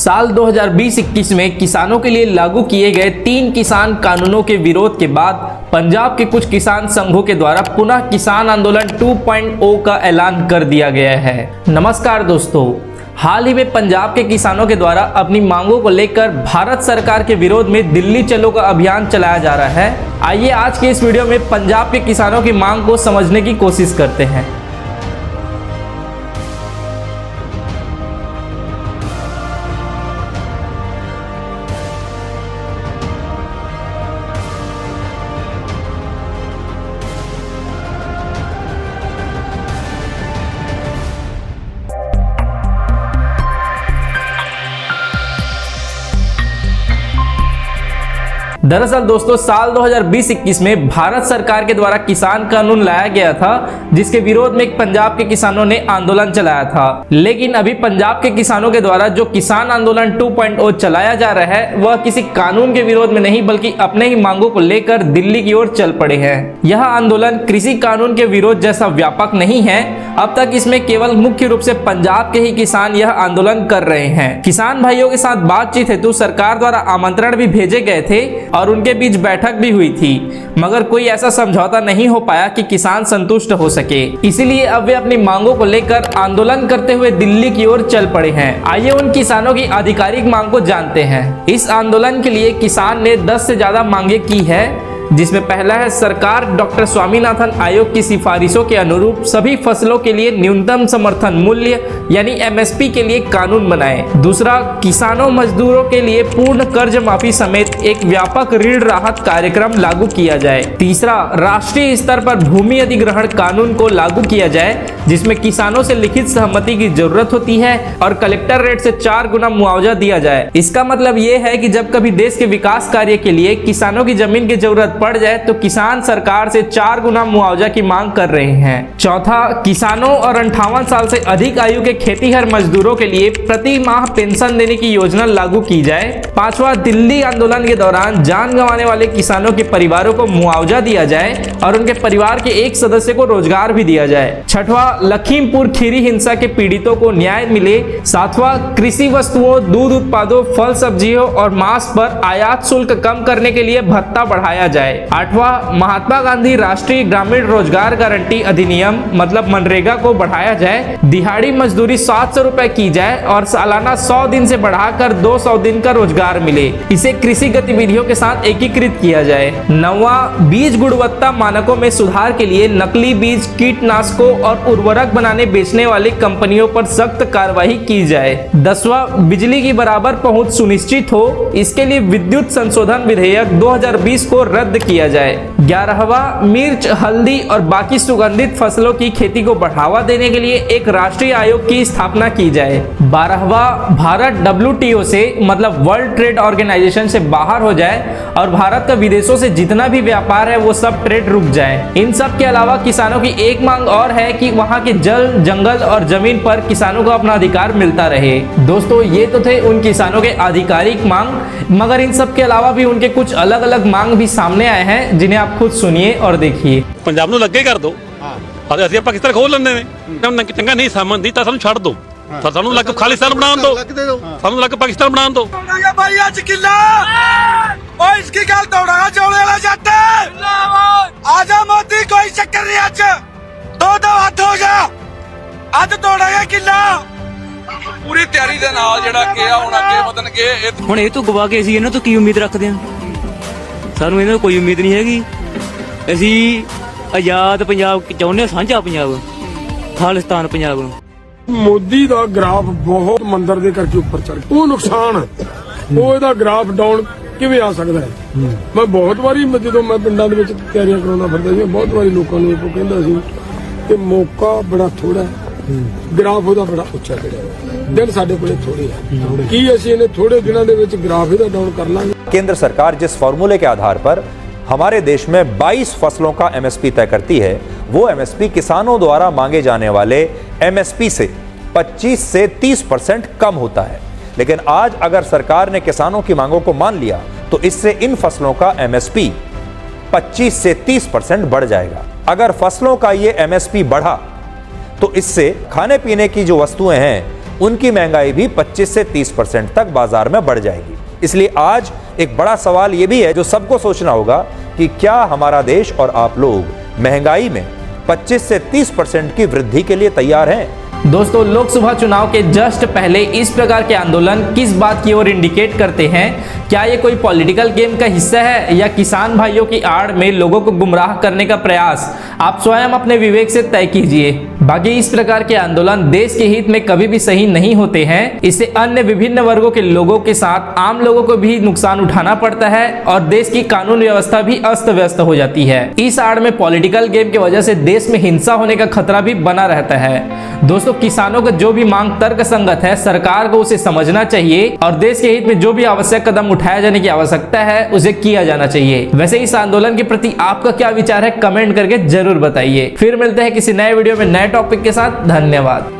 साल 2020-21 में किसानों के लिए लागू किए गए 3 किसान कानूनों के विरोध के बाद पंजाब के कुछ किसान संघों के द्वारा पुनः किसान आंदोलन 2.0 का ऐलान कर दिया गया है। नमस्कार दोस्तों, हाल ही में पंजाब के किसानों के द्वारा अपनी मांगों को लेकर भारत सरकार के विरोध में दिल्ली चलो का अभियान चलाया जा रहा है। आइए आज के इस वीडियो में पंजाब के किसानों की मांग को समझने की कोशिश करते हैं। दरअसल दोस्तों, साल 2020-21 में भारत सरकार के द्वारा किसान कानून लाया गया था, जिसके विरोध में पंजाब के किसानों ने आंदोलन चलाया था। लेकिन अभी पंजाब के किसानों के द्वारा जो किसान आंदोलन 2.0 चलाया जा रहा है, वह किसी कानून के विरोध में नहीं बल्कि अपने ही मांगों को लेकर दिल्ली की ओर चल पड़े हैं। यह आंदोलन कृषि कानून के विरोध जैसा व्यापक नहीं है। अब तक इसमें केवल मुख्य रूप से पंजाब के ही किसान यह आंदोलन कर रहे हैं। किसान भाइयों के साथ बातचीत हेतु सरकार द्वारा आमंत्रण भी भेजे गए थे और उनके बीच बैठक भी हुई थी, मगर कोई ऐसा समझौता नहीं हो पाया कि किसान संतुष्ट हो सके। इसीलिए अब वे अपनी मांगों को लेकर आंदोलन करते हुए दिल्ली की ओर चल पड़े हैं। आइए उन किसानों की आधिकारिक मांग को जानते हैं। इस आंदोलन के लिए किसान ने 10 से ज्यादा मांगे की है, जिसमें पहला है सरकार डॉक्टर स्वामीनाथन आयोग की सिफारिशों के अनुरूप सभी फसलों के लिए न्यूनतम समर्थन मूल्य यानी एमएसपी के लिए कानून बनाए। दूसरा, किसानों मजदूरों के लिए पूर्ण कर्ज माफी समेत एक व्यापक ऋण राहत कार्यक्रम लागू किया जाए। तीसरा, राष्ट्रीय स्तर पर भूमि अधिग्रहण कानून को लागू किया जाए, जिसमें किसानों से लिखित सहमति की जरूरत होती है और कलेक्टर रेट से 4 गुना मुआवजा दिया जाए। इसका मतलब ये है कि जब कभी देश के विकास कार्य के लिए किसानों की जमीन की जरूरत पड़ जाए तो किसान सरकार से 4 गुना मुआवजा की मांग कर रहे हैं। चौथा, किसानों और 58 साल से अधिक आयु के खेतीहर मजदूरों के लिए प्रति माह पेंशन देने की योजना लागू की जाए। पांचवा, दिल्ली आंदोलन के दौरान जान गंवाने वाले किसानों के परिवारों को मुआवजा दिया जाए और उनके परिवार के एक सदस्य को रोजगार भी दिया जाए। छठवां, लखीमपुर खीरी हिंसा के पीड़ितों को न्याय मिले। सातवां, कृषि वस्तुओं, दूध उत्पादों, फल सब्जियों और मांस पर आयात शुल्क कम करने के लिए भत्ता बढ़ाया जाए। आठवां, महात्मा गांधी राष्ट्रीय ग्रामीण रोजगार गारंटी अधिनियम मतलब मनरेगा को बढ़ाया जाए। दिहाड़ी मजदूरी 700 रुपए की जाए और सालाना 100 दिन से बढ़ाकर 200 दिन का रोजगार मिले। इसे कृषि गतिविधियों के साथ एकीकृत किया जाए। नौवां, बीज गुणवत्ता मानकों में सुधार के लिए नकली बीज, कीटनाशकों और उर्वरक बनाने बेचने वाली कंपनियों पर सख्त कार्रवाई की जाए। 10वां, बिजली की बराबर पहुंच सुनिश्चित हो, इसके लिए विद्युत संशोधन विधेयक 2020 को रद्द किया जाए। 11वां, मिर्च, हल्दी और बाकी सुगंधित फसलों की खेती को बढ़ावा देने के लिए एक राष्ट्रीय आयोग की स्थापना की जाए। 12वां, भारत WTO से मतलब वर्ल्ड ट्रेड ऑर्गेनाइजेशन से बाहर हो जाए और भारत का विदेशों से जितना भी व्यापार है वो सब ट्रेड रुक जाए। इन सब के अलावा किसानों की एक मांग और है कि वहां के जल, जंगल और जमीन पर किसानों को अपना अधिकार मिलता रहे। दोस्तों, ये तो थे उन किसानों के आधिकारिक मांग, मगर इन सब के अलावा भी उनके कुछ अलग अलग मांग भी सामने आए हैं, जिन्हें आप खुद सुनिए और देखिए। पंजाब ਨੂੰ ਲੱਗੇ ਕਰ ਦੋ ਅਤੇ ਅਸੀਂ ਪਾਕਿਸਤਾਨ ਖੋਲ ਲੈਂਦੇ ਨੇ ਚੰਗਾ ਨਹੀਂ ਸਮਝਦੀ ਤਾਂ ਸਾਨੂੰ ਛੱਡ ਦੋ ਤਾਂ ਸਾਨੂੰ ਲੱਗ ਖਾਲਿਸਤਾਨ ਬਣਾਉਣ ਦੋ ਸਾਨੂੰ ਲੱਗ ਪਾਕਿਸਤਾਨ ਬਣਾਉਣ ਦੋ ਭਾਈ ਅੱਜ ਕਿੱਲਾ ਓਏ ਇਸकी ਗੱਲ ਤੋੜਾਗਾ ਚੌਲੇ ਵਾਲਾ ਜੱਟ ਆਜਾ ਮੋਦੀ ਕੋਈ ਚੱਕਰ ਨਹੀਂ ਅੱਜ ਦੋ ਹੱਥ ਹੋ ਜਾ ਅੱਜ ਤੋੜਾਗਾ ਕਿੱਲਾ ਪੂਰੀ ਤਿਆਰੀ ਦੇ ਨਾਲ ਜਿਹੜਾ ਕਿ ਆ ਹੁਣ ਅੱਗੇ ਵਧਣਗੇ। ਹੁਣ ਇਹ ਤੋਂ ਗਵਾ ਕੇ ਅਸੀਂ ਇਹਨਾਂ ਤੋਂ ਕੀ ਉਮੀਦ ਰੱਖਦੇ ਹਾਂ? ਸਾਨੂੰ ਇਹਨਾਂ ਤੋਂ ਕੋਈ ਉਮੀਦ ਨਹੀਂ ਹੈਗੀ। ਅਸੀਂ ਆਜ਼ਾਦ ਪੰਜਾਬ ਚਾਹੁੰਦੇ ਹਾਂ, ਸਾਂਝਾ ਪੰਜਾਬ, ਖਾਲਿਸਤਾਨ ਪੰਜਾਬ ਨੂੰ। ਮੋਦੀ ਦਾ ਗ੍ਰਾਫ ਬਹੁਤ ਮੰਦਰ ਦੇ ਕਰਕੇ ਉੱਪਰ ਚੜ ਗਿਆ, ਉਹ ਨੁਕਸਾਨ ਉਹ ਇਹਦਾ ਗ੍ਰਾਫ ਡਾਊਨ ਕਿਵੇਂ ਆ ਸਕਦਾ ਹੈ? ਮੈਂ ਬਹੁਤ ਵਾਰੀ ਜਦੋਂ ਮੈਂ ਪਿੰਡਾਂ ਦੇ ਵਿੱਚ ਤਿਆਰੀਆਂ ਕਰਾਉਂਦਾ ਫਿਰਦਾ ਸੀ, ਬਹੁਤ ਵਾਰੀ ਲੋਕਾਂ ਨੂੰ ਇਹ ਕਹਿੰਦਾ ਸੀ ਕਿ ਮੌਕਾ ਬੜਾ ਥੋੜਾ, ਗ੍ਰਾਫ ਉਹਦਾ ਬੜਾ ਉੱਚਾ ਚੜਿਆ, ਦਿਨ ਸਾਡੇ ਕੋਲੇ ਥੋੜੇ ਆ। ਕੀ ਅਸੀਂ ਇਹਨੇ ਥੋੜੇ ਦਿਨਾਂ ਦੇ ਵਿੱਚ ਗ੍ਰਾਫ ਇਹਦਾ ਡਾਊਨ ਕਰ ਲਾਂਗੇ? केंद्र सरकार जिस फॉर्मूले के आधार पर हमारे देश में 22 फसलों का एमएसपी तय करती है, वो एमएसपी किसानों द्वारा मांगे जाने वाले एमएसपी से 25 से 30% कम होता है। लेकिन आज अगर सरकार ने किसानों की मांगों को मान लिया तो इससे इन फसलों का एमएसपी 25 से 30% बढ़ जाएगा। अगर फसलों का ये एमएसपी बढ़ा तो इससे खाने पीने की जो वस्तुएं हैं उनकी महंगाई भी 25 से 30% तक बाजार में बढ़ जाएगी। इसलिए आज एक बड़ा सवाल यह भी है जो सबको सोचना होगा कि क्या हमारा देश और आप लोग महंगाई में 25 से 30% की वृद्धि के लिए तैयार हैं? दोस्तों, लोकसभा चुनाव के जस्ट पहले इस प्रकार के आंदोलन किस बात की ओर इंडिकेट करते हैं? क्या ये कोई पॉलिटिकल गेम का हिस्सा है या किसान भाइयों की आड़ में लोगों को गुमराह करने का प्रयास? आप स्वयं अपने विवेक से तय कीजिए। बाकी इस प्रकार के आंदोलन देश के हित में कभी भी सही नहीं होते हैं। इससे अन्य विभिन्न वर्गों के लोगों के साथ आम लोगों को भी नुकसान उठाना पड़ता है और देश की कानून व्यवस्था भी अस्त व्यस्त हो जाती है। इस आड़ में पॉलिटिकल गेम की वजह से देश में हिंसा होने का खतरा भी बना रहता है। दोस्तों, किसानों का जो भी मांग तर्क संगत है, सरकार को उसे समझना चाहिए और देश के हित में जो भी आवश्यक कदम उठाया जाने की आवश्यकता है उसे किया जाना चाहिए। वैसे इस आंदोलन के प्रति आपका क्या विचार है, कमेंट करके जरूर बताइए। फिर मिलते हैं किसी नए वीडियो में नए टॉपिक के साथ। धन्यवाद।